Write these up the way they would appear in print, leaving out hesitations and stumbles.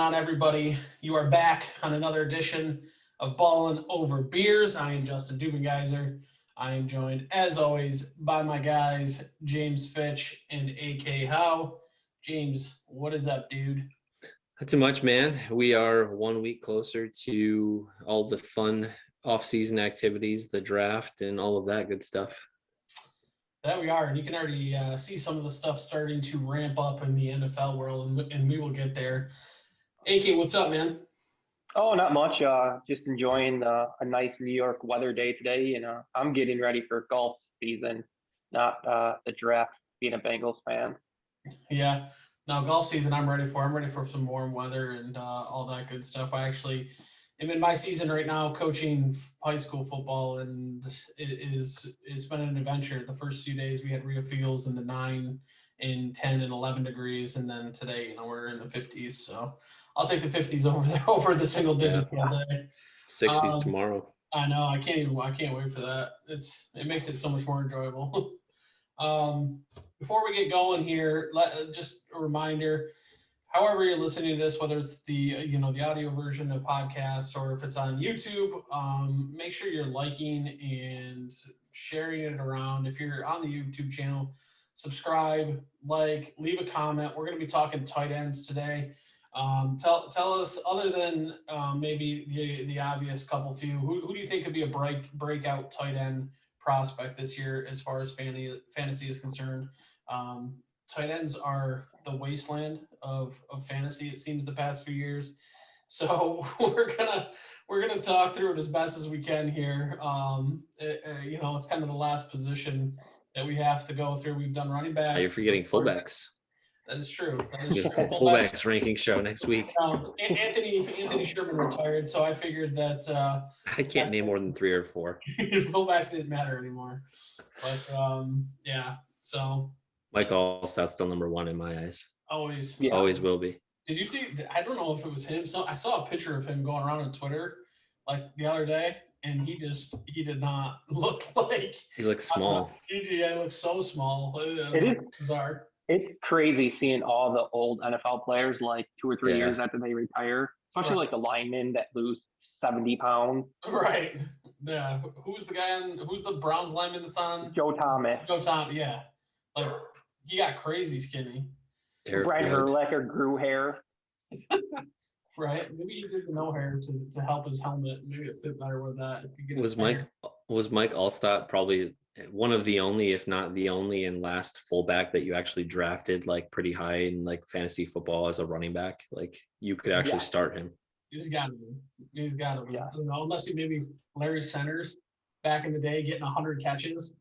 on, everybody? You are back on another edition of Ballin' Over Beers. I am Justin Dubengeiser. I am joined, as always, by my guys, James Fitch and AK Howe. James, what is up, dude? Not too much, man. We are 1 week closer to all the fun off-season activities, the draft, and all of that good stuff. That we are, and you can already see some of the stuff starting to ramp up in the NFL world, and we will get there. AK, what's up, man? Oh, not much. Just enjoying a nice New York weather day today, and I'm getting ready for golf season, not the draft. Being a Bengals fan. Yeah. Now, golf season, I'm ready for. I'm ready for some warm weather and all that good stuff. I actually am in my season right now, coaching high school football, and it's been an adventure. The first few days we had real feels in the 9 and 10 and 11 degrees, and then today, we're in the 50s. So I'll take the 50s over there over the single digits all day. 60s tomorrow. I know. I can't wait for that. It makes it so much more enjoyable. Before we get going here, just a reminder, however you're listening to this, whether it's the audio version of podcasts or if it's on YouTube, make sure you're liking and sharing it around. If you're on the YouTube channel, subscribe, leave a comment. We're going to be talking tight ends today. Tell us, other than maybe the obvious few, who do you think could be a breakout tight end prospect this year as far as fantasy is concerned? Tight ends are the wasteland of fantasy, it seems, the past few years. So we're gonna talk through it as best as we can here. It's kind of the last position that we have to go through. We've done running backs. You're forgetting fullbacks. That is true. Fullbacks ranking show next week. Anthony Sherman retired, so I figured that I can't name more than 3 or 4. Fullbacks didn't matter anymore. But yeah. So Mike Allstott's still number 1 in my eyes. Always will be. Did you see? I don't know if it was him. So I saw a picture of him going around on Twitter the other day, and he did not look like he looks small. He looks so small. It is bizarre. It's crazy seeing all the old NFL players 2 or 3 years after they retire, especially the linemen that lose 70 pounds. Right. Yeah. Who's the Browns lineman that's on? Joe Thomas. Yeah. He got crazy skinny. Brian Urlacher grew hair. Right. Maybe he did the no hair to help his helmet. Maybe it fit better with that. Was Mike Allstott probably one of the only, if not the only, and last fullback that you actually drafted pretty high in fantasy football as a running back? You could actually start him. He's got to be. Yeah. I don't know, unless he maybe Larry Centers back in the day getting 100 catches.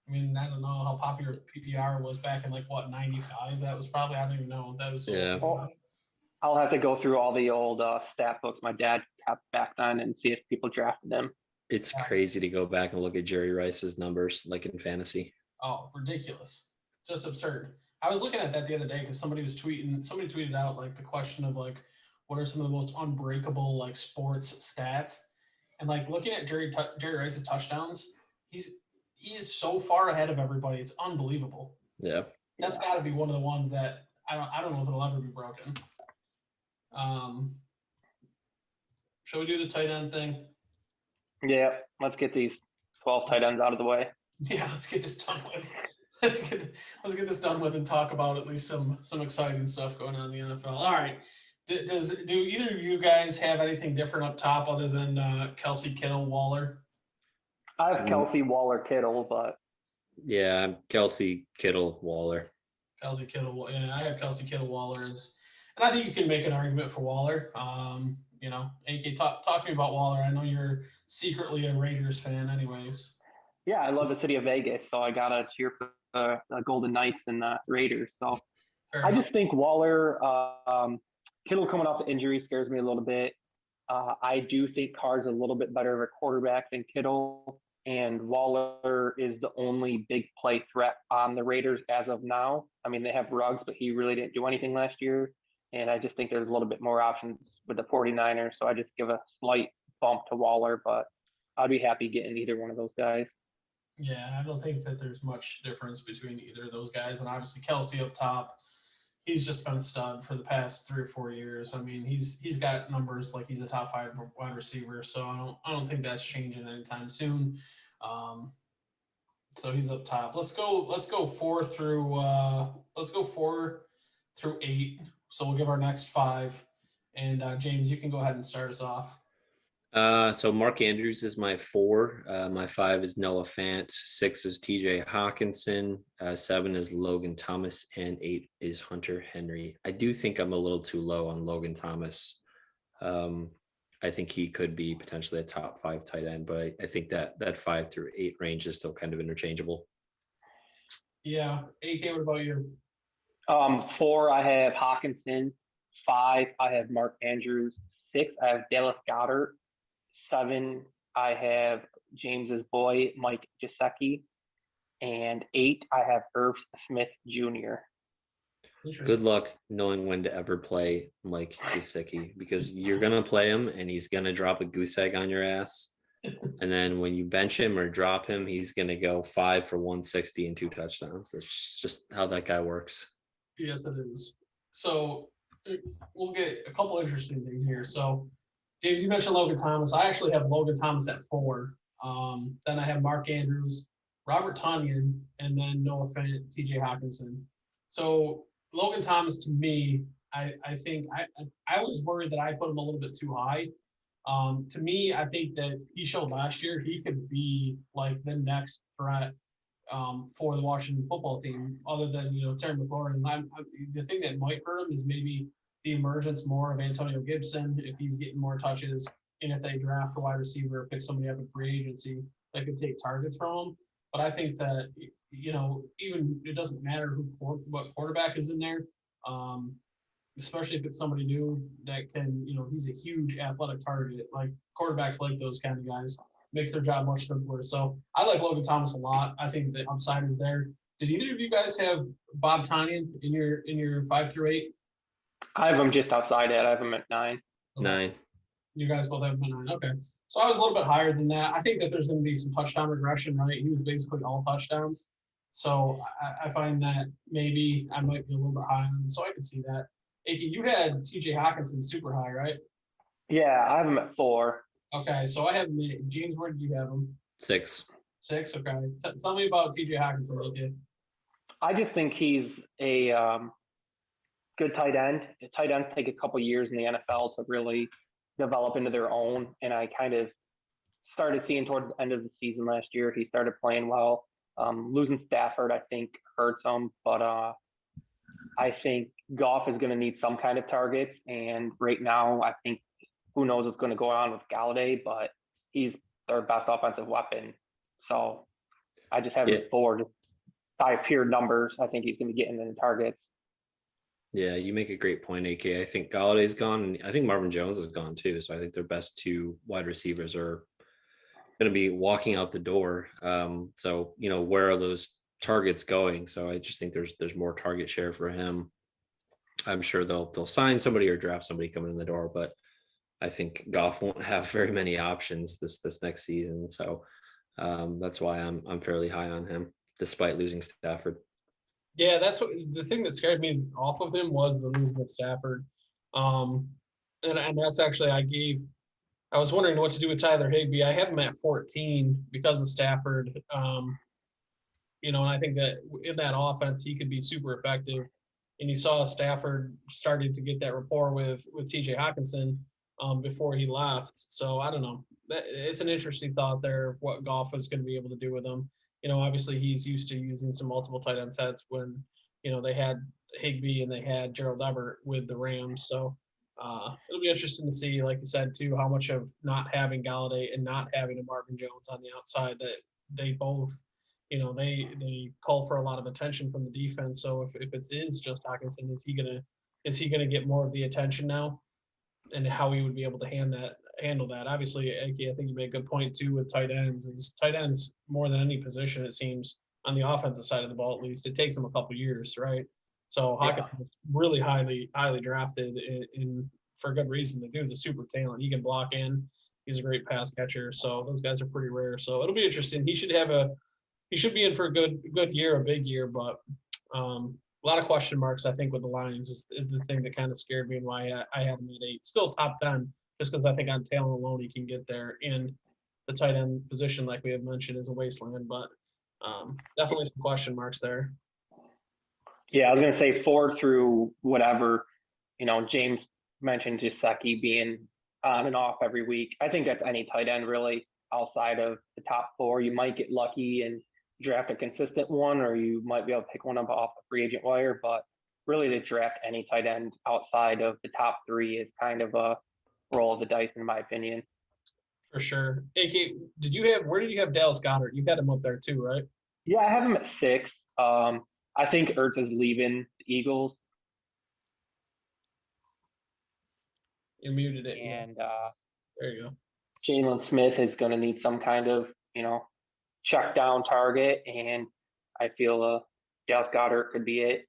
I mean, I don't know how popular PPR was back in 95. That was probably, I don't even know. That was I'll have to go through all the old stat books my dad kept back then and see if people drafted them. It's crazy to go back and look at Jerry Rice's numbers in fantasy. Oh, ridiculous. Just absurd. I was looking at that the other day because somebody tweeted out the question of what are some of the most unbreakable sports stats, and looking at Jerry Rice's touchdowns, he is so far ahead of everybody. It's unbelievable. Yeah. That's got to be one of the ones that I don't know if it'll ever be broken. Shall we do the tight end thing? Yeah, let's get these 12 tight ends out of the way. Yeah, let's get this done with. Let's get this done with and talk about at least some exciting stuff going on in the NFL. All right. Do either of you guys have anything different up top other than Kelsey, Kittle, Waller? I have Kelsey, Waller, Kittle, but yeah, I'm Kelsey, Kittle, Waller. Kelsey, Kittle, yeah, I have Kelsey, Kittle, Waller, and I think you can make an argument for Waller. AK, talk to me about Waller. I know you're secretly a Raiders fan, anyways. Yeah, I love the city of Vegas, so I gotta cheer for the Golden Knights and the Raiders. So I just think Waller, Kittle coming off the injury scares me a little bit. I do think Carr's a little bit better of a quarterback than Kittle, and Waller is the only big play threat on the Raiders as of now. I mean, they have Ruggs, but he really didn't do anything last year, and I just think there's a little bit more options with the 49ers, so I just give a slight bump to Waller, but I'd be happy getting either one of those guys. Yeah, I don't think that there's much difference between either of those guys, and obviously Kelsey up top. he's just been a stud for the past 3 or 4 years. I mean, he's got numbers like he's a top 5 wide receiver. So I don't think that's changing anytime soon. Um, so he's up top. Let's go 4 through 8. So we'll give our next 5. And James, you can go ahead and start us off. So Mark Andrews is my 4. My 5 is Noah Fant. 6 is TJ Hawkinson. 7 is Logan Thomas, and 8 is Hunter Henry. I do think I'm a little too low on Logan Thomas. I think he could be potentially a top 5 tight end, but I think that 5 through 8 range is still kind of interchangeable. Yeah. AK, what about you? 4, I have Hawkinson. 5, I have Mark Andrews. 6, I have Dallas Goedert. 7, I have James's boy, Mike Gesicki. And 8, I have Irv Smith Jr. Good luck knowing when to ever play Mike Gesicki, because you're going to play him and he's going to drop a goose egg on your ass. And then when you bench him or drop him, he's going to go 5 for 160 and 2 touchdowns. That's just how that guy works. Yes, it is. So we'll get a couple interesting things here. So, James, you mentioned Logan Thomas. I actually have Logan Thomas at 4. Then I have Mark Andrews, Robert Tonyan, and then Noah Fant, TJ Hawkinson. So Logan Thomas, to me, I think I was worried that I put him a little bit too high. To me, I think that he showed last year he could be like the next threat for the Washington football team, other than Terry McLaurin. The thing that might hurt him is maybe the emergence more of Antonio Gibson if he's getting more touches, and if they draft a wide receiver or pick somebody up in free agency that could take targets from him. But I think that even it doesn't matter what quarterback is in there, especially if it's somebody new that can he's a huge athletic target. Like quarterbacks like those kind of guys. Makes their job much simpler. So I like Logan Thomas a lot. I think the upside is there. Did either of you guys have Bob Tonyan in your 5 through 8? I have him just outside that. I have him at 9. 9. You guys both have him at 9. Okay. So I was a little bit higher than that. I think that there's going to be some touchdown regression, right? He was basically all touchdowns. So I find that maybe I might be a little bit high on him. So I can see that. Aki, you had TJ Hawkinson super high, right? Yeah, I have him at 4. Okay, so I have James. Where did you have him? 6. 6. Okay. Tell me about TJ Hawkinson, AK. I just think he's a good tight end. Tight ends take a couple years in the NFL to really develop into their own, and I kind of started seeing towards the end of the season last year he started playing well. Losing Stafford, I think, hurts him, but I think Goff is going to need some kind of targets, and right now I think who knows what's going to go on with Galladay, but he's their best offensive weapon. So I just have it 4, just by pure numbers. I think he's going to be getting in the targets. Yeah, you make a great point, AK. I think Galladay's gone, and I think Marvin Jones is gone too. So I think their best 2 wide receivers are going to be walking out the door. So where are those targets going? So I just think there's more target share for him. I'm sure they'll sign somebody or draft somebody coming in the door, but I think Goff won't have very many options this next season. So that's why I'm fairly high on him, despite losing Stafford. Yeah, that's what the thing that scared me off of him was the losing of Stafford. And that's actually I was wondering what to do with Tyler Higbee. I have him at 14 because of Stafford. And I think that in that offense he could be super effective. And you saw Stafford starting to get that rapport with TJ Hawkinson before he left. So I don't know. It's an interesting thought there of what Goff is going to be able to do with him. Obviously he's used to using some multiple tight end sets when, they had Higbee and they had Gerald Everett with the Rams. So it'll be interesting to see, like you said, too, how much of not having Galladay and not having a Marvin Jones on the outside that they both, they call for a lot of attention from the defense. So if it is just Hawkinson, is he gonna get more of the attention now, and how he would be able to handle that? Obviously, Ake, I think you made a good point too with tight ends. Is tight ends more than any position, it seems, on the offensive side of the ball, at least. It takes them a couple years, right? So Hawkinson was really highly drafted in for good reason. The dude's a super talent. He can block in. He's a great pass catcher. So those guys are pretty rare. So it'll be interesting. He should be in for a good year, a big year, but a lot of question marks, I think, with the Lions is the thing that kind of scared me and why I had him at 8. Still top 10, just because I think on talent alone he can get there. And the tight end position, like we have mentioned, is a wasteland, but definitely some question marks there. Yeah, I was gonna say 4 through whatever. James mentioned Gesicki being on and off every week. I think that's any tight end really outside of the top 4. You might get lucky and draft a consistent one, or you might be able to pick one up off the free agent wire. But really, to draft any tight end outside of the top 3 is kind of a roll of the dice, in my opinion. For sure. AK, where did you have Dallas Goedert? You had him up there too, right? Yeah, I have him at 6. I think Ertz is leaving the Eagles. You muted it. And there you go. Jalen Smith is going to need some kind of, check down target. And I feel Dallas Goedert could be it.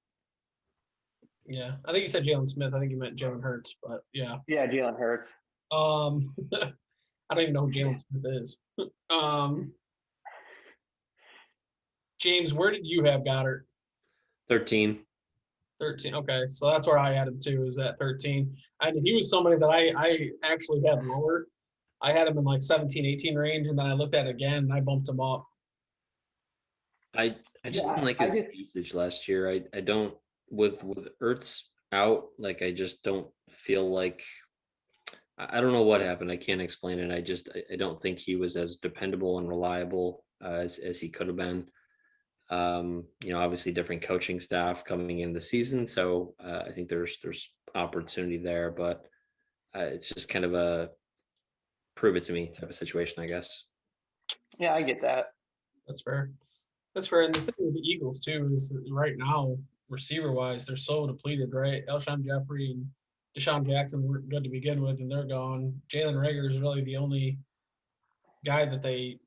Yeah. I think you said Jalen Smith. I think you meant Jalen Hurts, but yeah. Yeah, Jalen Hurts. I don't even know who Jalen Smith is. James, where did you have Goddard? 13. 13. Okay, so that's where I had him too, is at 13. And he was somebody that I actually had lower. I had him in like 17, 18 range, and then I looked at it again and I bumped him up. I just didn't like his usage last year. I don't with Ertz out, like I just don't feel like I don't know what happened. I can't explain it. I don't think he was as dependable and reliable as he could have been. Obviously different coaching staff coming in the season, so I think there's opportunity there, but it's just kind of a prove it to me type of situation, I guess. Yeah, I get that. That's fair. That's fair. And the thing with the Eagles too is right now, receiver wise, they're so depleted, right? Alshon Jeffrey and Deshaun Jackson weren't good to begin with, and they're gone. Jalen Reagor is really the only guy that they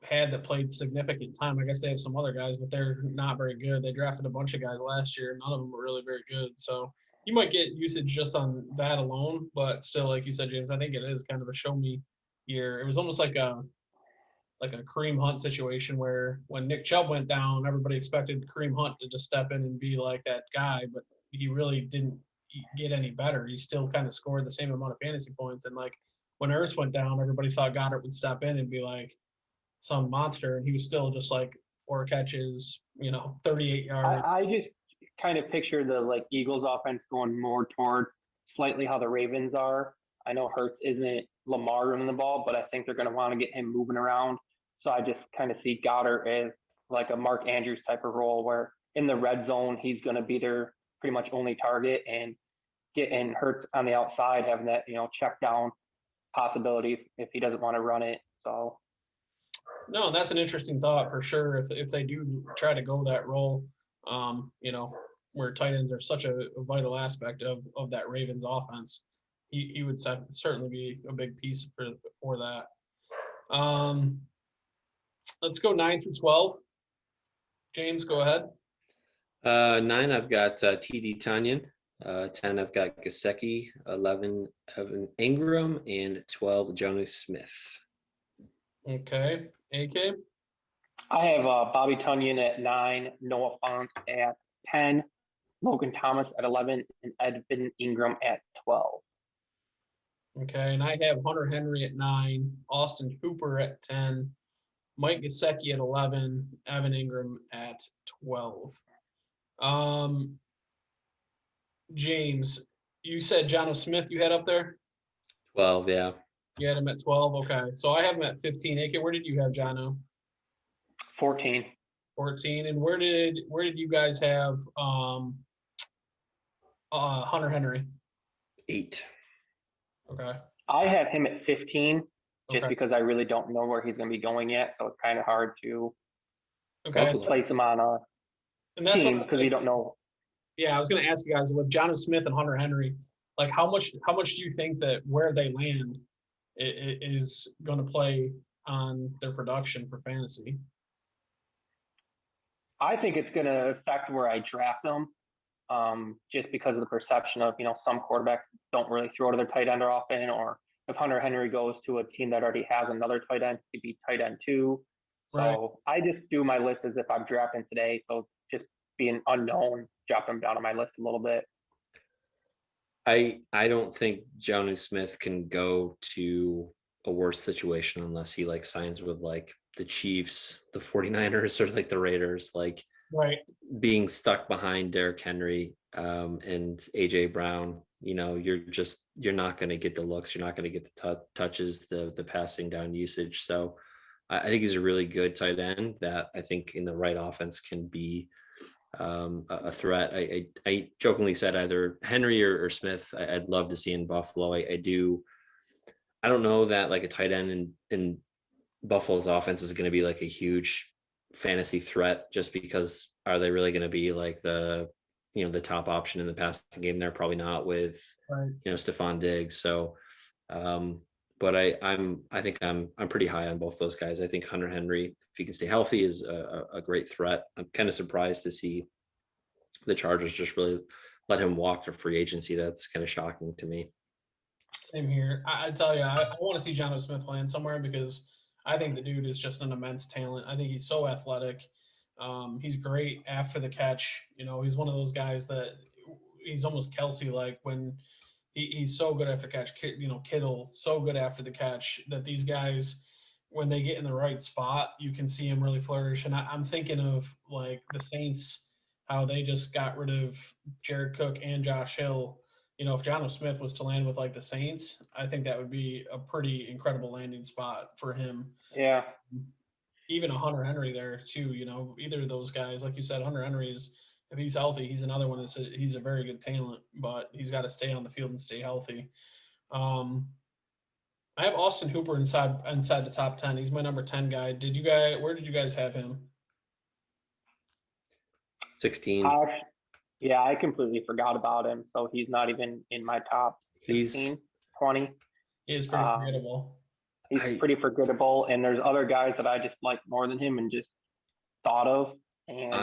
had that played significant time. I guess they have some other guys, but they're not very good. They drafted a bunch of guys last year. None of them were really very good. So you might get usage just on that alone, but still, like you said, James, I think it is kind of a show me year. It was almost like a Kareem Hunt situation where when Nick Chubb went down, everybody expected Kareem Hunt to just step in and be like that guy, but he really didn't get any better. He still kind of scored the same amount of fantasy points. And like when Ertz went down, everybody thought Goddard would step in and be like some monster, and he was still just like 4 catches, 38 yards. I just kind of picture the Eagles offense going more towards slightly how the Ravens are. I know Hurts isn't Lamar running the ball, but I think they're going to want to get him moving around. So I just kind of see Goddard as like a Mark Andrews type of role where in the red zone, he's going to be their pretty much only target, and getting Hurts on the outside, having that, check down possibility if he doesn't want to run it. So. No, that's an interesting thought for sure. If they do try to go that role, where tight ends are such a vital aspect of that Ravens offense, he would certainly be a big piece for that. Let's go 9 through 12. James, go ahead. 9, I've got TD Tanyan. 10, I've got Gesicki. 11, Evan Ingram, and 12, Jonas Smith. Okay. AK? I have Bobby Tunyon at 9, Noah Fant at 10, Logan Thomas at 11, and Evan Ingram at 12. Okay, and I have Hunter Henry at 9, Austin Hooper at 10, Mike Gesicki at 11, Evan Ingram at 12. James, you said Jono Smith you had up there? 12, yeah. You had him at 12? Okay. So I have him at 15. AK, where did you have Jono? 14. 14. And where did you guys have Hunter Henry? 8. Okay. I have him at 15 just Okay. because I really don't know where he's going to be going yet. So it's kind of hard to Okay. place him on a team because you don't know. Yeah, I was going to ask you guys with Jono Smith and Hunter Henry, like how much do you think that where they land is going to play on their production for fantasy? I think it's going to affect where I draft them, just because of the perception of, some quarterbacks don't really throw to their tight end often, or if Hunter Henry goes to a team that already has another tight end, he'd be tight end 2. So right. I just do my list as if I'm drafting today. So just being unknown, dropped him down on my list a little bit. I don't think Jonnu Smith can go to a worse situation unless he like signs with like the Chiefs, the 49ers, or like the Raiders, like Right. being stuck behind Derrick Henry and AJ Brown. You're not going to get the looks, you're not going to get the touches, the passing down usage. So I think he's a really good tight end that I think in the right offense can be a threat. I jokingly said either Henry or Smith. I'd love to see in Buffalo. I don't know that like a tight end in Buffalo's offense is going to be like a huge fantasy threat, just because are they really going to be like the top option in the passing game? They're probably not with Right. Stephon Diggs. So but I think I'm pretty high on both those guys. I think Hunter Henry, if he can stay healthy, is a great threat. I'm kind of surprised to see the Chargers just really let him walk to free agency. That's kind of shocking to me. Same here. I tell you, I want to see Jonnu Smith land somewhere because I think the dude is just an immense talent. I think he's so athletic. He's great after the catch. He's one of those guys that he's almost Kelsey like when he's so good after catch. Kittle so good after the catch that these guys, when they get in the right spot, you can see him really flourish. And I'm thinking of like the Saints, how they just got rid of Jared Cook and Josh Hill. If Jonnu Smith was to land with like the Saints, I think that would be a pretty incredible landing spot for him. Yeah. Even a Hunter Henry there too. Either of those guys, like you said, Hunter Henry is, if he's healthy, he's another one he's a very good talent, but he's got to stay on the field and stay healthy. I have Austin Hooper inside the top 10. He's my number 10 guy. Where did you guys have him? 16. Yeah, I completely forgot about him. So he's not even in my top 16, 20. He is pretty forgettable. He's pretty forgettable. And there's other guys that I just like more than him and just thought of. And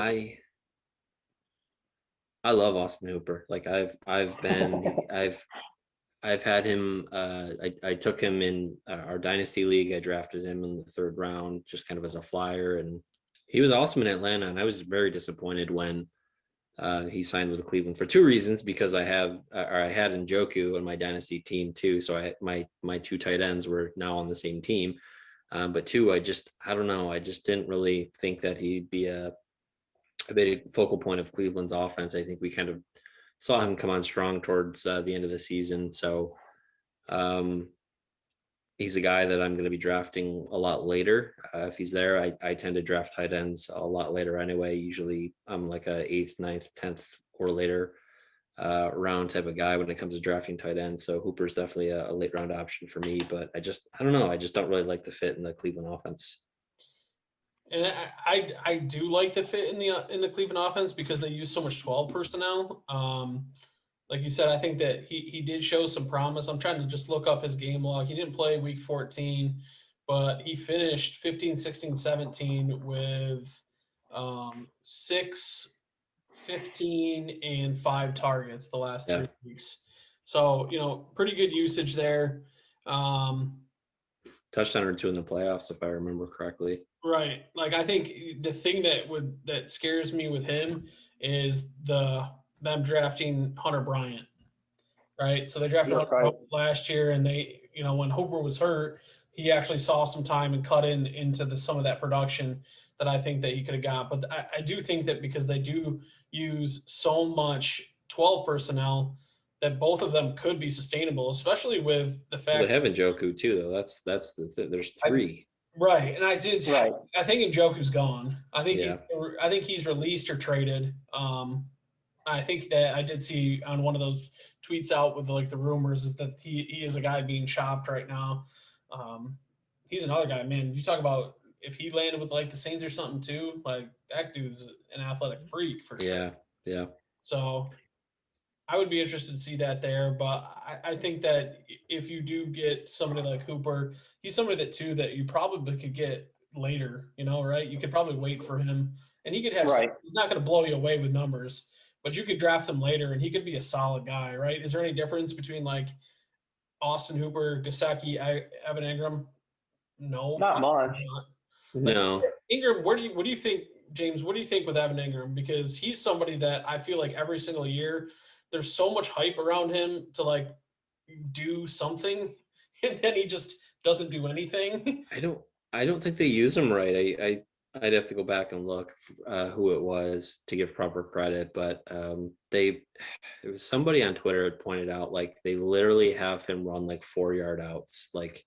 I love Austin Hooper. Like I've had him. I took him in our dynasty league. I drafted him in the 3rd round, just kind of as a flyer, and he was awesome in Atlanta. And I was very disappointed when he signed with Cleveland for 2 reasons, because I had Njoku in my dynasty team too. So my 2 tight ends were now on the same team. But 2, I don't know. I just didn't really think that he'd be a big focal point of Cleveland's offense. I think we kind of saw him come on strong towards the end of the season. So he's a guy that I'm going to be drafting a lot later. If he's there, I tend to draft tight ends a lot later anyway. Usually I'm like a 8th, 9th, 10th or later round type of guy when it comes to drafting tight ends. So Hooper's definitely a late round option for me, but I don't know. I just don't really like the fit in the Cleveland offense. And I do like the fit in the Cleveland offense because they use so much 12 personnel. Like you said, I think that he did show some promise. I'm trying to just look up his game log. He didn't play week 14, but he finished 15, 16, 17 with 6, 15, and 5 targets the last 3 weeks. So, pretty good usage there. Touchdown or 2 in the playoffs, if I remember correctly. Right. Like I think the thing that scares me with him is them drafting Hunter Bryant. Right. So they drafted Hunter last year, and they, when Hooper was hurt, he actually saw some time and cut into some of that production that I think that he could have got. But I do think that because they do use so much 12 personnel, that both of them could be sustainable, especially with the fact they have Njoku too, though. That's there's 3. Right, and I think Njoku's gone. I think Yeah. he's released or traded. I think that I did see on one of those tweets out with like the rumors is that he is a guy being shopped right now. He's another guy, man. You talk about if he landed with like the Saints or something too, like that dude's an athletic freak for sure. Yeah. So I would be interested to see that there, but I think that if you do get somebody like Hooper, he's somebody that you probably could get later, right? You could probably wait for him, and he could have. Right. He's not going to blow you away with numbers, but you could draft him later, and he could be a solid guy, right? Is there any difference between like Austin Hooper, Gesicki, Evan Ingram? No, not much. No. Ingram, what do you think James, what do you think with Evan Ingram? Because he's somebody that I feel like every single year there's so much hype around him to like do something, and then he just doesn't do anything. I don't think they use him right. I'd have to go back and look who it was to give proper credit, but it was somebody on Twitter had pointed out like they literally have him run like 4-yard outs. Like,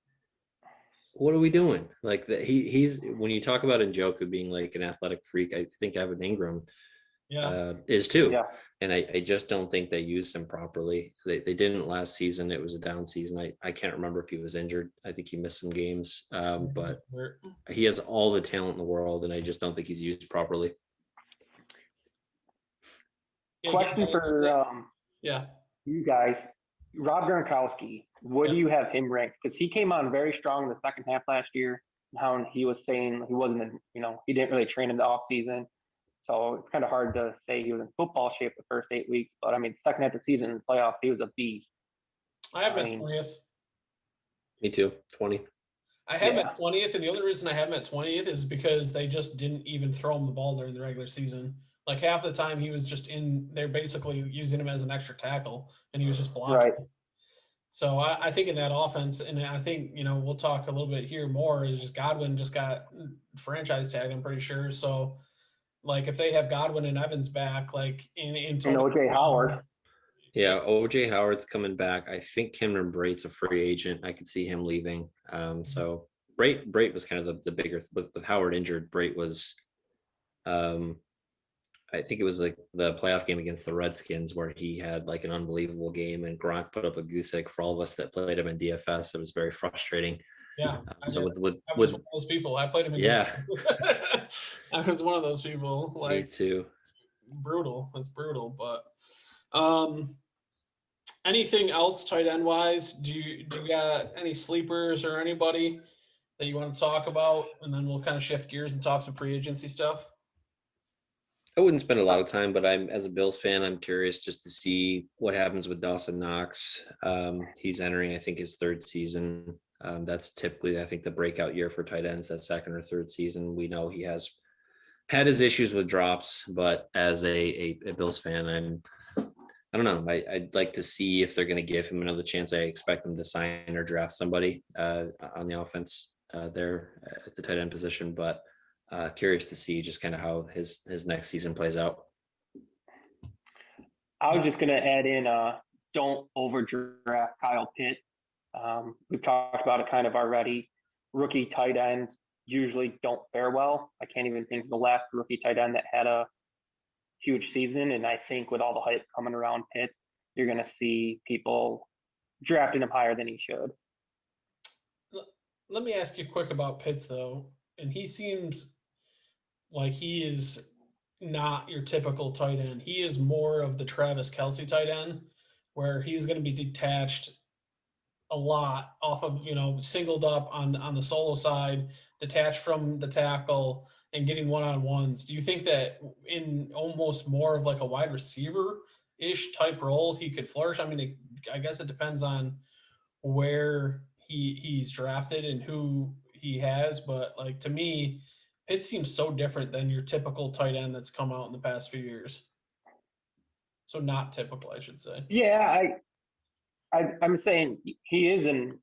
what are we doing? Like that he's when you talk about Njoku being like an athletic freak, I think Evan Ingram is too. Yeah. And I just don't think they used him properly. They didn't last season. It was a down season. I can't remember if he was injured. I think he missed some games, but he has all the talent in the world, and I just don't think he's used properly. Question for yeah, you guys. Rob Gronkowski, what do you have him ranked? Because he came on very strong in the second half last year. How he was saying he wasn't, he didn't really train in the off season. So it's kind of hard to say he was in football shape the first 8 weeks. But I mean, second half of the season in the playoffs, he was a beast. I have him at 20th. Me too, 20. I have him at 20th, and the only reason I have him at 20th is because they just didn't even throw him the ball during the regular season. Like half the time he was just they're basically using him as an extra tackle, and he was just blocking. Right. So I think in that offense, and I think, we'll talk a little bit here more, is just Godwin just got franchise tagged, I'm pretty sure. So, like, if they have Godwin and Evans back, like, in and O.J. Howard. Yeah, O.J. Howard's coming back. I think Cameron Brate's a free agent. I could see him leaving. So Brate was kind of the bigger, with Howard injured, Brate was I think it was like the playoff game against the Redskins where he had like an unbelievable game, and Gronk put up a goose egg for all of us that played him in DFS. It was very frustrating. Yeah. So I was one of those people. I played him in I was one of those people. Like, me too. Brutal. It's brutal. But anything else tight end wise? Do you got any sleepers or anybody that you want to talk about? And then we'll kind of shift gears and talk some free agency stuff. I wouldn't spend a lot of time, but as a Bills fan, I'm curious just to see what happens with Dawson Knox. He's entering, I think, his third season. That's typically, I think, the breakout year for tight ends, that second or third season. We know he has had his issues with drops, but as a Bills fan, I don't know. I'd like to see if they're going to give him another chance. I expect them to sign or draft somebody on the offense there at the tight end position, but curious to see just kind of how his next season plays out. I was just going to add in, don't overdraft Kyle Pitts. We've talked about it kind of already. Rookie tight ends usually don't fare well. I can't even think of the last rookie tight end that had a huge season. And I think with all the hype coming around Pitts, you're going to see people drafting him higher than he should. Let me ask you quick about Pitts, though. And he seems like he is not your typical tight end. He is more of the Travis Kelce tight end, where he's going to be detached a lot off of, singled up on the solo side, detached from the tackle, and getting one-on-ones. Do you think that in almost more of like a wide receiver-ish type role, he could flourish? I mean, I guess it depends on where he's drafted and who he has, but like, to me, it seems so different than your typical tight end that's come out in the past few years. So not typical, I should say. Yeah, I'm saying he is in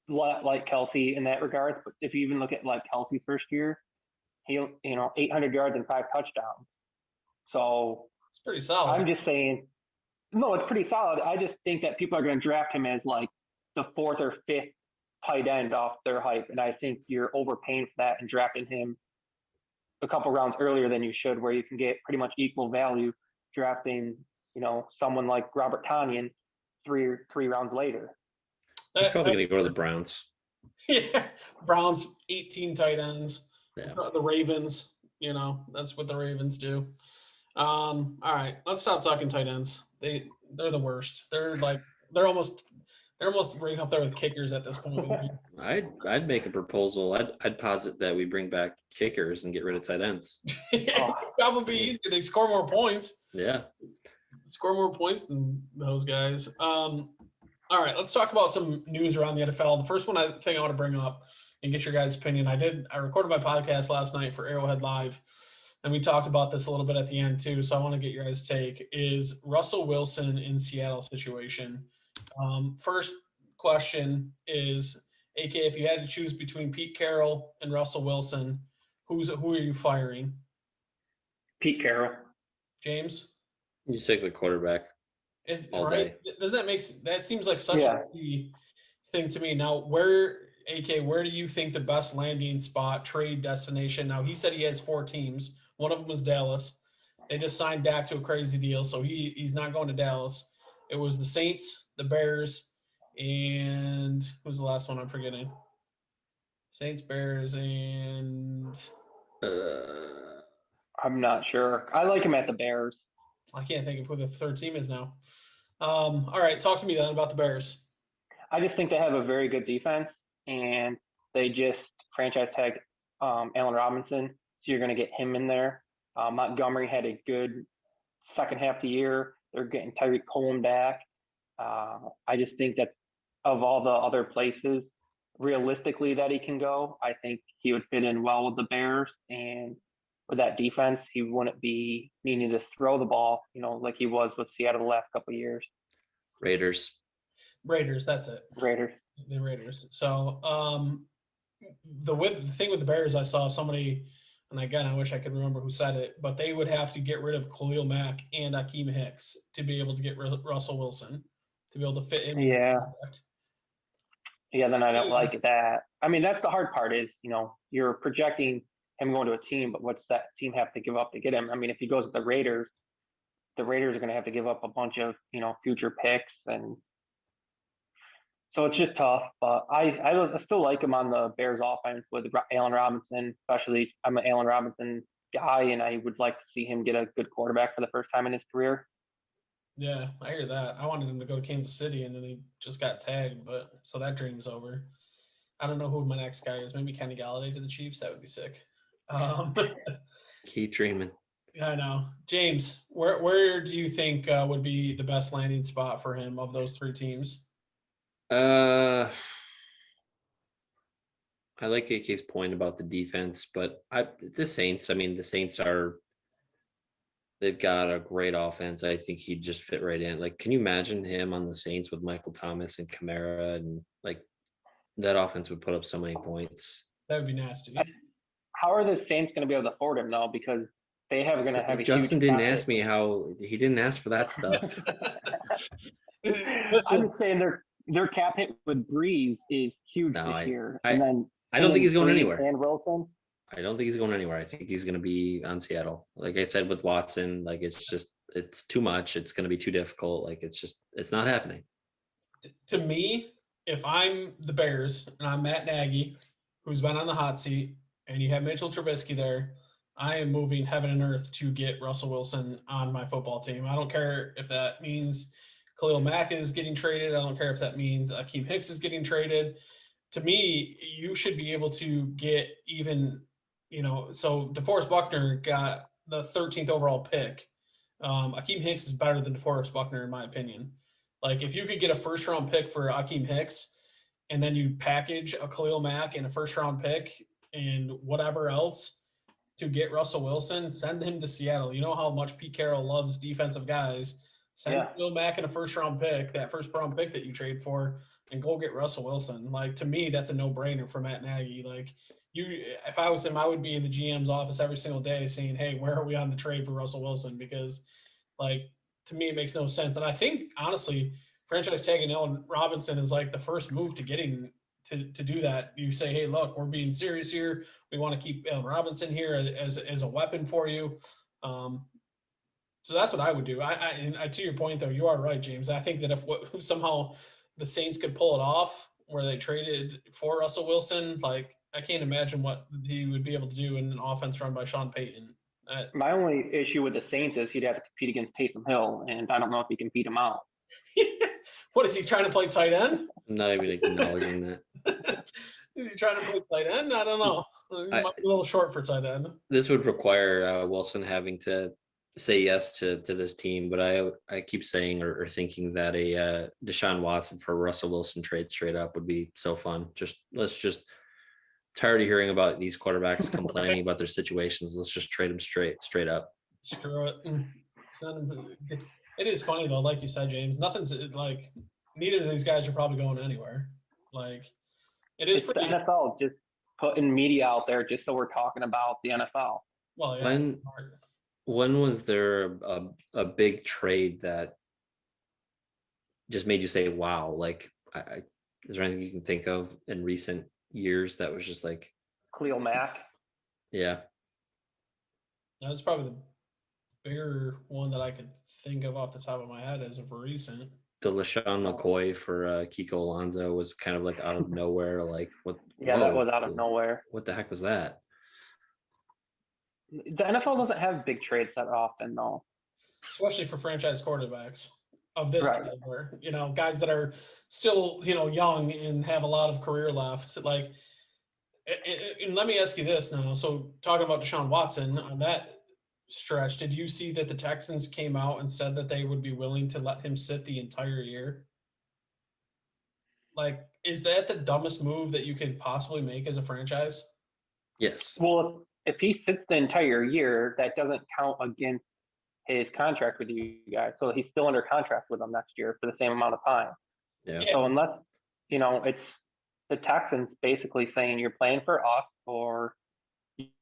like Kelce in that regard. But if you even look at like Kelce's first year, he 800 yards and 5 touchdowns. So it's pretty solid. I'm just saying, no, it's pretty solid. I just think that people are going to draft him as like the 4th or 5th tight end off their hype, and I think you're overpaying for that and drafting him a couple rounds earlier than you should, where you can get pretty much equal value drafting, someone like Robert Tonyan three rounds later. He's probably going to go to the Browns. Yeah, Browns, 18 tight ends. Yeah. The Ravens, that's what the Ravens do. All right, let's stop talking tight ends. They're the worst. They're almost right up there with kickers at this point. I'd make a proposal. I'd posit that we bring back kickers and get rid of tight ends. Probably easier. They score more points. Yeah. Score more points than those guys. All right, let's talk about some news around the NFL. The first thing I want to bring up and get your guys' opinion. I recorded my podcast last night for Arrowhead Live, and we talked about this a little bit at the end too, so I want to get your guys' take, is Russell Wilson in Seattle situation. First question is, AK, if you had to choose between Pete Carroll and Russell Wilson, who are you firing? Pete Carroll. James? You take the quarterback all Right? day. Doesn't that seems like such a key thing to me. Now, where do you think the best landing spot, trade destination? Now, he said he has 4 teams. One of them was Dallas. They just signed Dak to a crazy deal, so he's not going to Dallas. It was the Saints, the Bears, and who's the last one I'm forgetting? Saints, Bears, and I'm not sure. I like him at the Bears. I can't think of who the third team is now. All right, talk to me then about the Bears. I just think they have a very good defense, and they just franchise tag Allen Robinson, so you're going to get him in there. Montgomery had a good second half of the year. They're getting Tyreek Cohen back. I just think that of all the other places, realistically, that he can go, I think he would fit in well with the Bears. And with that defense, he wouldn't be needing to throw the ball, like he was with Seattle the last couple of years. Raiders, that's it. Raiders. The Raiders. So the thing with the Bears, I saw somebody, and again, I wish I could remember who said it, but they would have to get rid of Khalil Mack and Akeem Hicks to be able to get Russell Wilson, to be able to fit him. Yeah. Yeah, then I don't like that. I mean, that's the hard part is, you're projecting him going to a team, but what's that team have to give up to get him? I mean, if he goes to the Raiders are going to have to give up a bunch of, future picks. And so it's just tough. But I still like him on the Bears offense with Allen Robinson, especially I'm an Allen Robinson guy, and I would like to see him get a good quarterback for the first time in his career. Yeah, I hear that. I wanted him to go to Kansas City, and then he just got tagged, but so that dream's over. I don't know who my next guy is. Maybe Kenny Galladay to the Chiefs. That would be sick. Keep dreaming. I know. James, where do you think would be the best landing spot for him of those 3 teams? I like AK's point about the defense, but the Saints, they've got a great offense. I think he'd just fit right in. Like, can you imagine him on the Saints with Michael Thomas and Kamara, and like that offense would put up so many points. That would be nasty. How are the Saints going to be able to afford him though? Because they have going to have a Justin didn't ask me how he didn't ask for that stuff. I'm just saying their cap hit with Breeze is huge this year. I don't think he's going anywhere. And Wilson. I don't think he's going anywhere. I think he's going to be on Seattle. Like I said with Watson, like it's too much. It's going to be too difficult. Like it's not happening. To me, if I'm the Bears and I'm Matt Nagy, who's been on the hot seat, and you have Mitchell Trubisky there, I am moving heaven and earth to get Russell Wilson on my football team. I don't care if that means Khalil Mack is getting traded. I don't care if that means Akeem Hicks is getting traded. To me, you should be able to get even, so DeForest Buckner got the 13th overall pick. Akeem Hicks is better than DeForest Buckner, in my opinion. Like, if you could get a first-round pick for Akeem Hicks, and then you package a Khalil Mack and a first-round pick and whatever else to get Russell Wilson, send him to Seattle. You know how much Pete Carroll loves defensive guys. Send Khalil Mack and a first-round pick, that first-round pick that you trade for, and go get Russell Wilson. Like, to me, that's a no-brainer for Matt Nagy. Like, if I was him, I would be in the GM's office every single day saying, hey, where are we on the trade for Russell Wilson? Because, like, to me, it makes no sense. And I think, honestly, franchise tagging Allen Robinson is like the first move to getting to do that. You say, hey, look, we're being serious here. We want to keep Allen Robinson here as a weapon for you. So that's what I would do. I to your point, though, you are right, James. I think that if somehow the Saints could pull it off where they traded for Russell Wilson, like, I can't imagine what he would be able to do in an offense run by Sean Payton. My only issue with the Saints is he'd have to compete against Taysom Hill, and I don't know if he can beat him out. What is he trying to play tight end? I'm not even acknowledging that. Is he trying to play tight end? I don't know. He might be a little short for tight end. This would require Wilson having to say yes to this team, but I keep saying or thinking that a Deshaun Watson for Russell Wilson trade straight up would be so fun. Let's tired of hearing about these quarterbacks complaining about their situations. Let's just trade them straight up. Screw it. It is funny though, like you said, James. Nothing's like neither of these guys are probably going anywhere. Like it is It's pretty. the NFL just putting media out there just so we're talking about the NFL. Well, yeah. When was there a big trade that just made you say, "Wow"? Like, is there anything you can think of in recent years that was just like Khalil Mack? Yeah, That's probably the bigger one that I could think of off the top of my head as of recent. the LaShawn McCoy for Kiko Alonso was kind of like out of nowhere. Like, what? Yeah, that was out of nowhere. What the heck was that? The NFL doesn't have big trades that often, though. Especially for franchise quarterbacks of this Right. caliber, guys that are still, young and have a lot of career left. Like, and let me ask you this now. So, talking about Deshaun Watson on that stretch, did you see that the Texans came out and said that they would be willing to let him sit the entire year? Like, is that the dumbest move that you could possibly make as a franchise? Yes. Well, if he sits the entire year, that doesn't count against his contract with you guys. So he's still under contract with them next year for the same amount of time. Yeah. So unless, it's the Texans basically saying you're playing for us or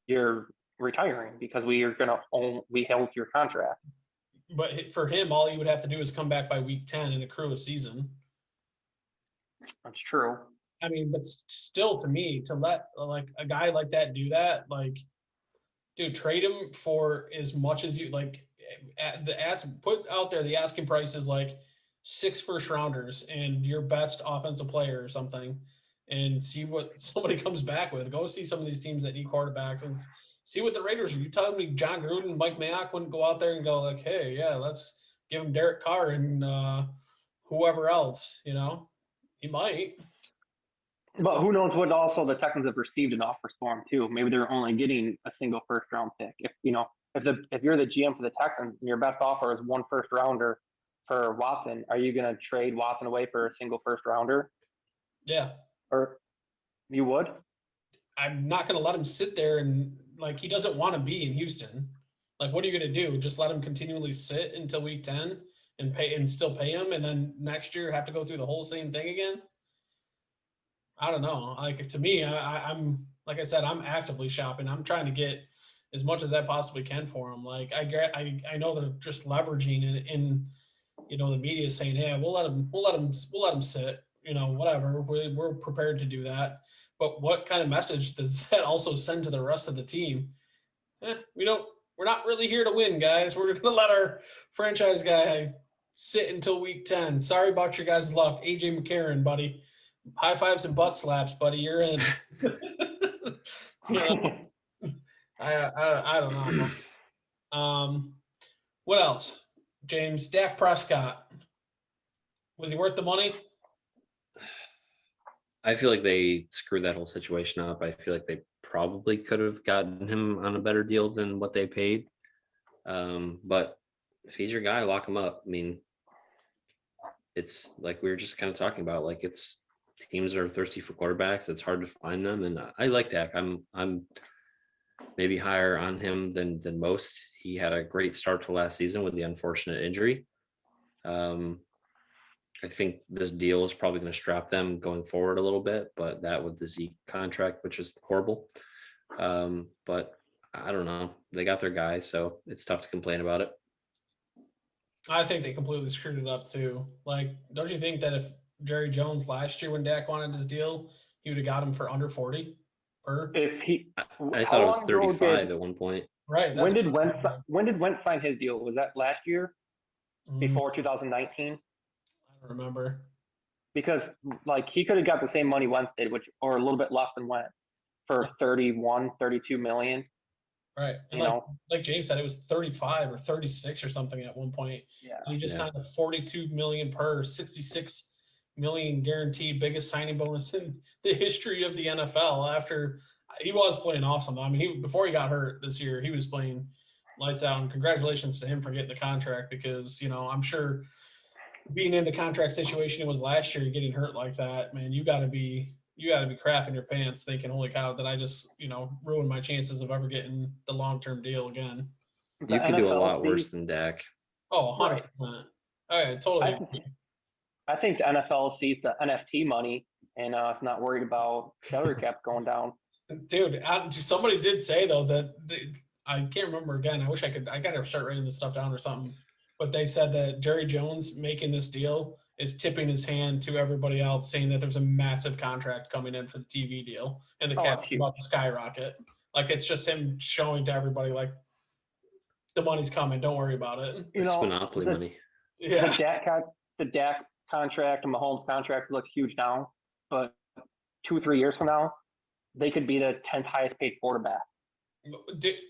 you're retiring because we held your contract. But for him, all he would have to do is come back by week 10 and accrue a season. That's true. I mean, but still, to me, to let like a guy like that do that, like, dude, trade him for as much as you like. Put out there the asking price is like 6 first rounders and your best offensive player or something, and see what somebody comes back with. Go see some of these teams that need quarterbacks and see what the Raiders are. You telling me John Gruden, Mike Mayock wouldn't go out there and go like, hey, yeah, let's give him Derek Carr and whoever else, He might. But who knows what also the Texans have received in offers for him too. Maybe they're only getting a single first round pick. If you're the GM for the Texans and your best offer is 1 first rounder for Watson, are you going to trade Watson away for a single first rounder? Yeah. Or you would? I'm not going to let him sit there and like he doesn't want to be in Houston. Like, what are you going to do? Just let him continually sit until week 10 and still pay him, and then next year have to go through the whole same thing again? I don't know. Like, to me, I'm like I said, I'm actively shopping. I'm trying to get as much as I possibly can for him. Like, I know they're just leveraging in the media saying, "Hey, we'll let him sit." Whatever. We're prepared to do that. But what kind of message does that also send to the rest of the team? We're not really here to win, guys. We're going to let our franchise guy sit until week 10. Sorry about your guys' luck. AJ McCarron, buddy. High fives and butt slaps, buddy. You're in. I don't know. What else? James, Dak Prescott. Was he worth the money? I feel like they screwed that whole situation up. I feel like they probably could have gotten him on a better deal than what they paid. But if he's your guy, lock him up. I mean, it's like we were just kind of talking about, like teams are thirsty for quarterbacks. It's hard to find them. And I like Dak. I'm maybe higher on him than most. He had a great start to last season with the unfortunate injury. I think this deal is probably going to strap them going forward a little bit, but that with the Zeke contract, which is horrible. But I don't know. They got their guy, so it's tough to complain about it. I think they completely screwed it up too. Like, don't you think that if Jerry Jones last year when Dak wanted his deal, he would have got him for under 40 per? I thought it was 35 at one point. Right. When did Wentz sign his deal? Was that last year? Before 2019? I don't remember. Because like he could have got the same money Wentz did, or a little bit less than Wentz, for 32 million. Right. And like James said, it was 35 or 36 or something at one point. Yeah. And he just signed a 42 million per 66 million guaranteed, biggest signing bonus in the history of the NFL. After he was playing awesome. I mean, before he got hurt this year, he was playing lights out, and congratulations to him for getting the contract, because I'm sure being in the contract situation it was last year, getting hurt like that, man, you got to be you got to be crapping your pants thinking, holy cow, that I just, ruined my chances of ever getting the long-term deal again. The You could do a NFL lot worse sees, than Dak. Oh, 100%. right. Okay, totally I, agree. I think the NFL sees the NFT money and it's not worried about salary cap going down. Dude, somebody did say, though, that I can't remember again. I got to start writing this stuff down or something. But they said that Jerry Jones making this deal is tipping his hand to everybody else, saying that there's a massive contract coming in for the TV deal and the cap It's huge. about to skyrocket. Like, it's just him showing to everybody, like, the money's coming. Don't worry about it. It's monopoly money. Yeah. The Dak contract and Mahomes contract looks huge now, but 2-3 years from now, they could be the 10th highest paid quarterback.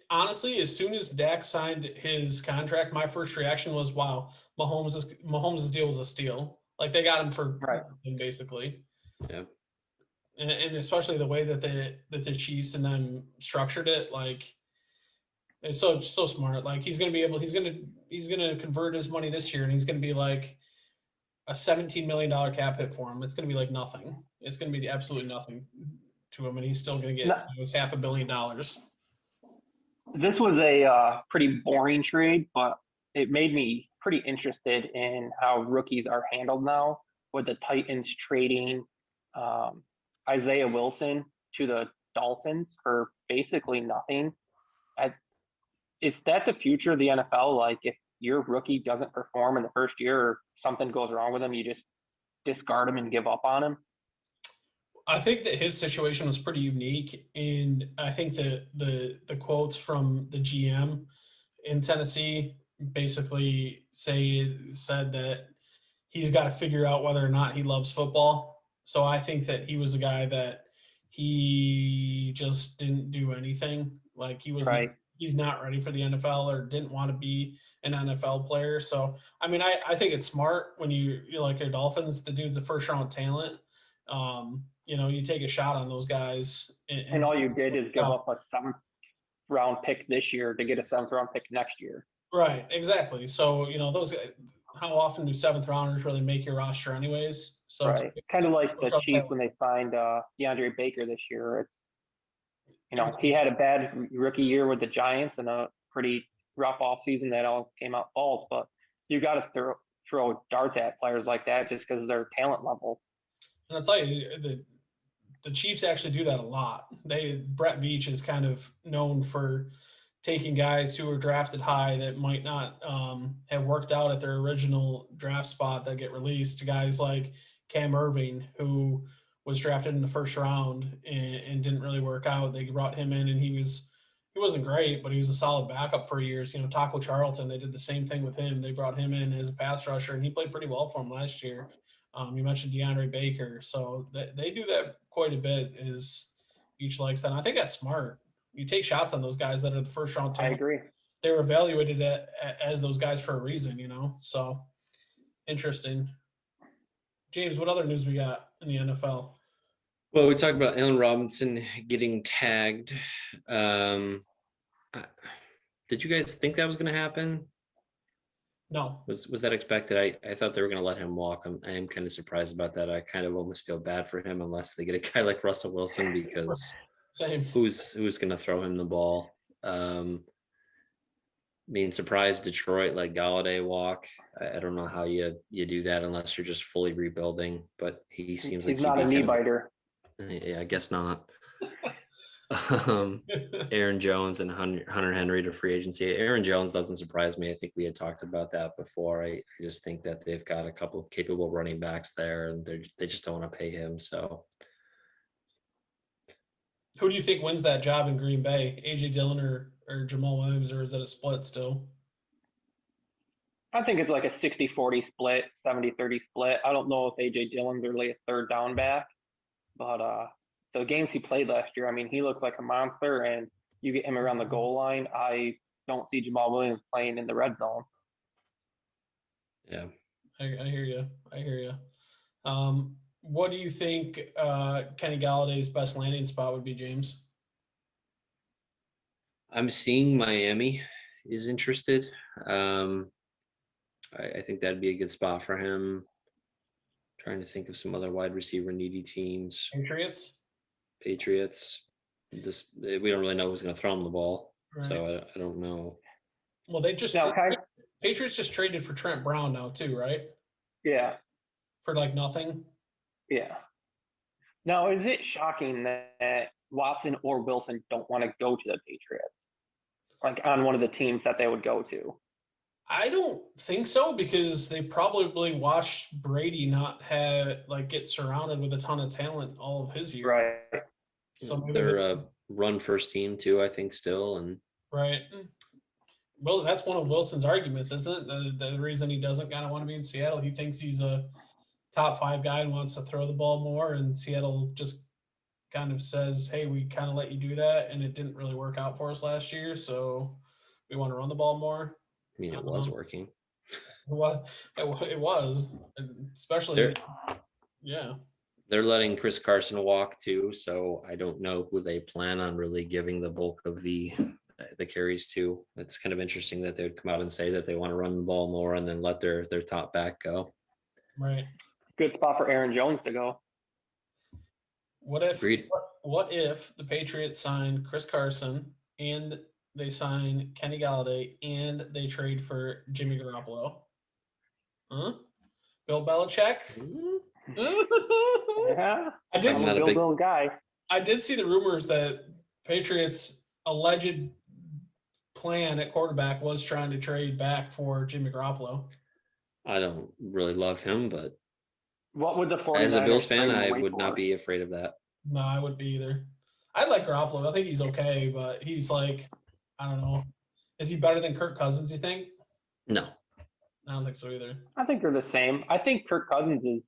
Honestly, as soon as Dak signed his contract, my first reaction was, "Wow, Mahomes' deal was a steal. Like, they got him for nothing, basically." Yeah. And especially the way that the Chiefs and them structured it, like, it's so smart. Like, he's gonna convert his money this year, and he's gonna be like a $17 million cap hit for him. It's gonna be like nothing. It's gonna be absolutely nothing to him, and he's still gonna get his $500 million. This was a pretty boring trade, but it made me pretty interested in how rookies are handled now, with the Titans trading Isaiah Wilson to the Dolphins for basically nothing. Is that the future of the NFL? Like, if your rookie doesn't perform in the first year or something goes wrong with him, you just discard him and give up on him? I think that his situation was pretty unique, and I think that the quotes from the GM in Tennessee basically said that he's got to figure out whether or not he loves football. So I think that he was a guy that he just didn't do anything. Like, he's not ready for the NFL or didn't want to be an NFL player. So I mean, I think it's smart when you're like your Dolphins. The dude's a first round talent. You take a shot on those guys. And all you did is give up a 7th round pick this year to get a 7th round pick next year. Right, exactly. So, those, how often do 7th rounders really make your roster anyways? So right. Kind of like the Chiefs when they signed DeAndre Baker this year. It's, he had a bad rookie year with the Giants and a pretty rough offseason that all came out false, but you got to throw darts at players like that just because of their talent level. And I'll tell you, the Chiefs actually do that a lot. Brett Veach is kind of known for taking guys who were drafted high that might not have worked out at their original draft spot that get released, to guys like Cam Irving, who was drafted in the first round and didn't really work out. They brought him in, and he wasn't great, but he was a solid backup for years. Taco Charlton, they did the same thing with him. They brought him in as a pass rusher, and he played pretty well for him last year. You mentioned DeAndre Baker, so they do that quite a bit. Is each likes that. And I think that's smart. You take shots on those guys that are the first round talent. I agree. They were evaluated as those guys for a reason, So interesting. James, what other news we got in the NFL? Well, we talked about Allen Robinson getting tagged. Did you guys think that was going to happen? No. Was that expected? I thought they were going to let him walk. I am kind of surprised about that. I kind of almost feel bad for him unless they get a guy like Russell Wilson, because same. Who's going to throw him the ball? Being surprised Detroit let Galladay walk. I don't know how you do that unless you're just fully rebuilding. But he seems like he's not a knee biter. Yeah, I guess not. Aaron Jones and Hunter Henry to free agency. Aaron Jones doesn't surprise me. I think we had talked about that before. I just think that they've got a couple of capable running backs there, and they just don't want to pay him. So, who do you think wins that job in Green Bay? AJ Dillon or Jamal Williams, or is it a split still? I think it's like a 60-40 split, 70-30 split. I don't know if AJ Dillon's really a third down back, but the games he played last year, I mean, he looked like a monster, and you get him around the goal line. I don't see Jamal Williams playing in the red zone. Yeah. I hear you. What do you think Kenny Galladay's best landing spot would be, James? I'm seeing Miami is interested. I think that'd be a good spot for him. Trying to think of some other wide receiver needy teams. Patriots. We don't really know who's going to throw him the ball, right. So I don't know. Well, Patriots just traded for Trent Brown now too, right? Yeah. For like nothing. Yeah. Now, is it shocking that Watson or Wilson don't want to go to the Patriots, like on one of the teams that they would go to? I don't think so, because they probably watched Brady not get surrounded with a ton of talent all of his years. Right. So they're a run first team too, I think, still, and right. Well, that's one of Wilson's arguments, isn't it? The reason he doesn't kind of want to be in Seattle, he thinks he's a top 5 guy and wants to throw the ball more, and Seattle just kind of says, hey, we kind of let you do that, and it didn't really work out for us last year, so we want to run the ball more. I mean, it was working. It was, especially, yeah. They're letting Chris Carson walk too, so I don't know who they plan on really giving the bulk of the carries to. It's kind of interesting that they would come out and say that they want to run the ball more and then let their top back go. Right. Good spot for Aaron Jones to go. What if the Patriots sign Chris Carson and they sign Kenny Galladay and they trade for Jimmy Garoppolo? Huh? Bill Belichick? Yeah. I'm a Bill guy. I did see the rumors that Patriots' alleged plan at quarterback was trying to trade back for Jimmy Garoppolo. I don't really love him, but what would the 49ers as a Bills fan, I would not be afraid of that. No, I wouldn't be either. I like Garoppolo. I think he's okay, but he's like, I don't know. Is he better than Kirk Cousins, you think? No. I don't think so either. I think they're the same. I think Kirk Cousins is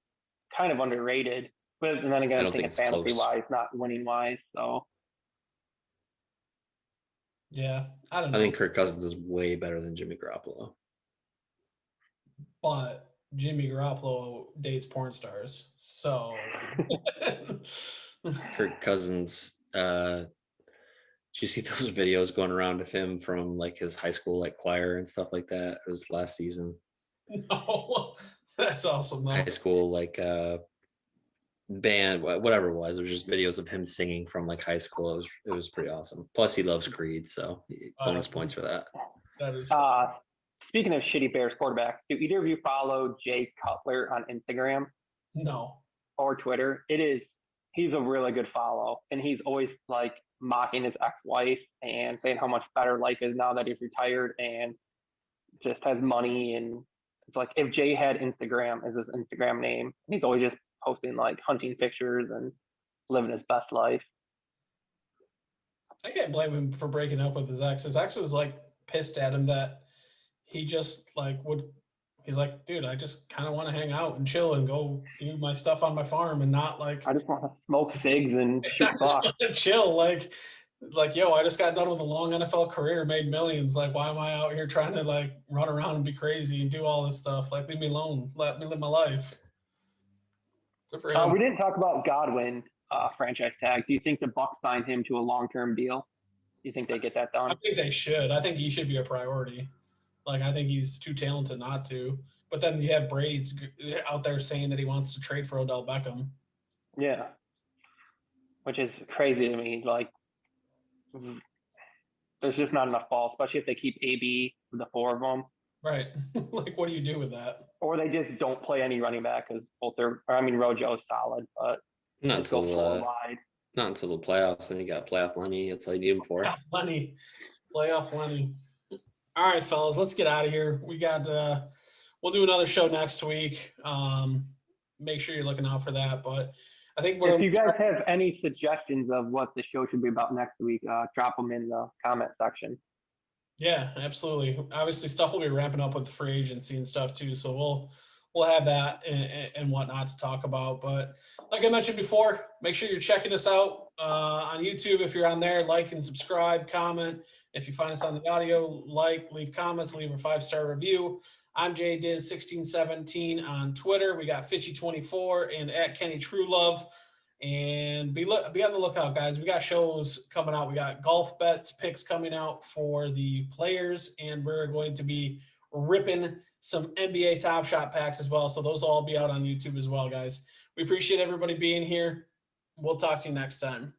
kind of underrated, but then again, I think it's fantasy-wise, not winning-wise. So, yeah, I don't know. I think Kirk Cousins is way better than Jimmy Garoppolo. But Jimmy Garoppolo dates porn stars, so Kirk Cousins. Did you see those videos going around of him from like his high school like choir and stuff like that? It was last season. No, that's awesome. Though. High school like band, whatever it was. It was just videos of him singing from like high school. It was pretty awesome. Plus, he loves Creed, so bonus points for that. That is. Speaking of shitty Bears quarterbacks, do either of you follow Jay Cutler on Instagram? No. Or Twitter? He's a really good follow, and he's always like mocking his ex-wife and saying how much better life is now that he's retired and just has money. And it's like if Jay had Instagram as his Instagram name, he's always just posting like hunting pictures and living his best life. I can't blame him for breaking up with his ex. His ex was like pissed at him that he just like he's like, dude, I just kind of want to hang out and chill and go do my stuff on my farm and not like. I just want to smoke cigs and shoot bucks. Chill, like, yo, I just got done with a long NFL career, made millions. Like, why am I out here trying to like run around and be crazy and do all this stuff? Like, leave me alone. Let me live my life. Good for him. We didn't talk about Godwin franchise tag. Do you think the Bucs signed him to a long-term deal? Do you think they get that done? I think they should. I think he should be a priority. Like, I think he's too talented not to. But then you have Brady out there saying that he wants to trade for Odell Beckham. Yeah. Which is crazy to me. Like, there's just not enough balls, especially if they keep AB with the 4 of them. Right. Like, what do you do with that? Or they just don't play any running back because Rojo's solid, but not until the playoffs. Then you got playoff Lenny. That's all you need him for. Playoff Lenny. All right, fellas, let's get out of here. We got we'll do another show next week. Make sure you're looking out for that. But I think if you guys have any suggestions of what the show should be about next week, drop them in the comment section. Yeah, absolutely. Obviously, stuff will be ramping up with the free agency and stuff too. So we'll have that and whatnot to talk about. But like I mentioned before, make sure you're checking us out on YouTube. If you're on there, like and subscribe, comment. If you find us on the audio, leave comments, leave a 5-star review. I'm JDiz1617 on Twitter. We got Fitchy24 and at Kenny Truelove. And be on the lookout, guys. We got shows coming out. We got golf bets picks coming out for the players, and we're going to be ripping some NBA Top Shot packs as well. So those will all be out on YouTube as well, guys. We appreciate everybody being here. We'll talk to you next time.